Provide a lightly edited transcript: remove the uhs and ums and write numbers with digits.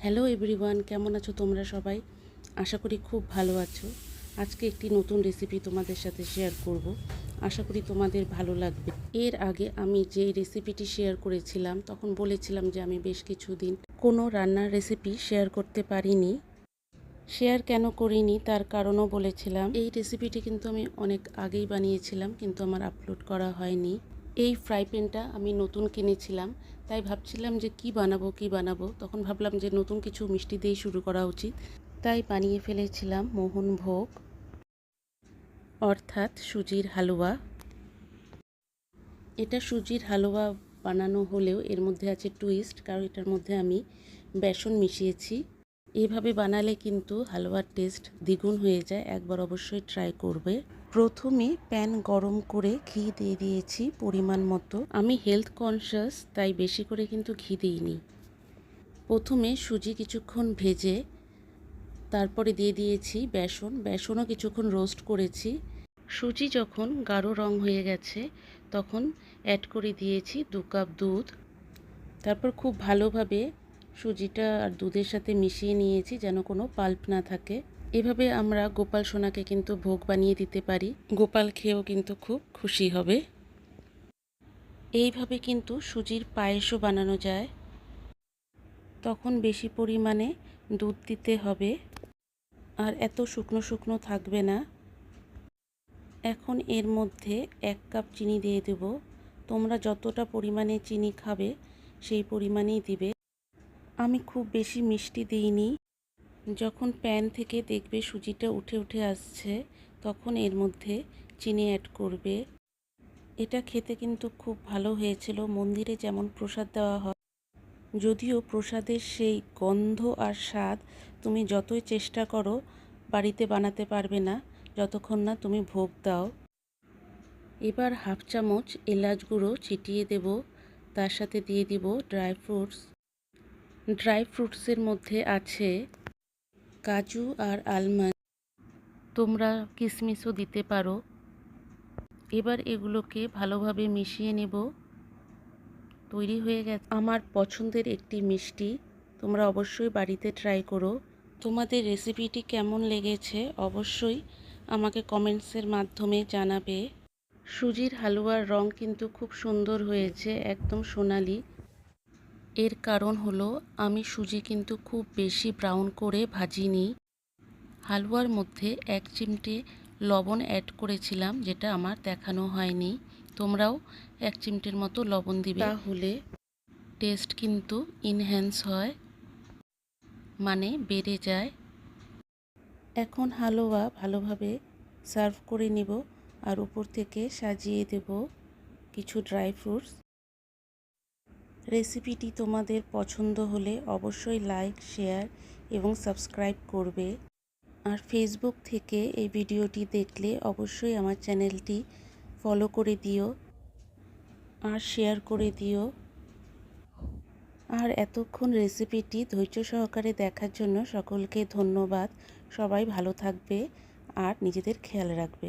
Hello everyone, কেমন আছো তোমরা সবাই? আশা করি খুব ভালো আছো। আজকে একটি নতুন রেসিপি তোমাদের সাথে শেয়ার করব। আশা করি তোমাদের ভালো লাগবে। এর আগে আমি যেই রেসিপিটি শেয়ার করেছিলাম তখন বলেছিলাম যে আমি বেশ কিছুদিন কোনো রান্নার রেসিপি শেয়ার করতে পারিনি। শেয়ার কেন করিনি তার কারণও বলেছিলাম। এই রেসিপিটি কিন্তু আমি অনেক আগেই বানিয়েছিলাম, কিন্তু আমার আপলোড করা হয়নি। এই ফ্রাই প্যানটা আমি নতুন কিনেছিলাম, তাই ভাবছিলাম যে কি বানাবো। তখন ভাবলাম যে নতুন কিছু মিষ্টি দিয়েই শুরু করা উচিত, তাই বানিয়ে ফেলেছিলাম মোহনভোগ, অর্থাৎ সুজির হালুয়া। এটা সুজির হালুয়া বানানো হলেও এর মধ্যে আছে টুইস্ট, কারণ এটার মধ্যে আমি বেসন মিশিয়েছি। এভাবে বানালে কিন্তু হালুয়ার টেস্ট দ্বিগুণ হয়ে যায়, একবার অবশ্যই ট্রাই করবে। প্রথমে প্যান গরম করে ঘি দিয়ে দিয়েছি পরিমাণ মতো। আমি হেলথ কনসিয়াস, তাই বেশি করে কিন্তু ঘি দিইনি। প্রথমে সুজি কিছুক্ষণ ভেজে তারপরে দিয়ে দিয়েছি বেসনও কিছুক্ষণ রোস্ট করেছি। সুজি যখন গাঢ় রং হয়ে গেছে তখন অ্যাড করে দিয়েছি 2 কাপ দুধ। তারপর খুব ভালোভাবে সুজিটা আর দুধের সাথে মিশিয়ে নিয়েছি যেন কোনো পাল্প না থাকে। এভাবে আমরা গোপাল সোনাকে কিন্তু ভোগ বানিয়ে দিতে পারি, গোপাল খেয়েও কিন্তু খুব খুশি হবে। এইভাবে কিন্তু সুজির পায়েসও বানানো যায়। তখন বেশি পরিমাণে দুধ দিতে হবে আর এত শুকনো শুকনো থাকবে না। এখন এর মধ্যে 1 কাপ চিনি দিয়ে দেব। তোমরা যতটা পরিমাণে চিনি খাবে সেই পরিমাণেই দিবে। আমি খুব বেশি মিষ্টি দিইনি। যখন প্যান থেকে দেখবে সুজিটা উঠে আসছে তখন এর মধ্যে চিনি অ্যাড করবে। এটা খেতে কিন্তু খুব ভালো হয়েছিল, মন্দিরে যেমন প্রসাদ দেওয়া হয়। যদিও প্রসাদের সেই গন্ধ আর স্বাদ তুমি যতই চেষ্টা করো বাড়িতে বানাতে পারবে না যতক্ষণ না তুমি ভোগ দাও। এবার হাফ চামচ এলাচ গুঁড়ো ছিটিয়ে দেব, তার সাথে দিয়ে দিব ড্রাই ফ্রুটসের মধ্যে আছে কাজু আর আলমন্ড, তোমরা কিশমিশও দিতে পারো। এবার এগুলোকে ভালোভাবে মিশিয়ে নেব। তৈরি হয়ে গেছে আমার পছন্দের একটি মিষ্টি। তোমরা অবশ্যই বাড়িতে ট্রাই করো। তোমাদের রেসিপিটি কেমন লেগেছে অবশ্যই আমাকে কমেন্টসের মাধ্যমে জানাবে। সুজির হালুয়ার রং কিন্তু খুব সুন্দর হয়েছে, একদম সোনালি। এর কারণ হলো আমি সুজি কিন্তু খুব বেশি ব্রাউন করে ভাজিনি। হালুয়ার মধ্যে 1 চিমটে লবণ অ্যাড করেছিলাম, যেটা আমার দেখানো হয়নি। তোমরাও 1 চিমটের মতো লবণ দিবে, তাহলে টেস্ট কিন্তু ইনহ্যান্স হয়, মানে বেড়ে যায়। এখন হালুয়া ভালোভাবে সার্ভ করে নিব আর উপর থেকে সাজিয়ে দেব কিছু ড্রাই ফ্রুটস। রেসিপিটি তোমাদের পছন্দ হলে অবশ্যই লাইক, শেয়ার এবং সাবস্ক্রাইব করবে। আর ফেসবুক থেকে এই ভিডিওটি দেখলে অবশ্যই আমার চ্যানেলটি ফলো করে দিও আর শেয়ার করে দিও। আর এতক্ষণ রেসিপিটি ধৈর্য সহকারে দেখার জন্য সকলকে ধন্যবাদ। সবাই ভালো থাকবে আর নিজেদের খেয়াল রাখবে।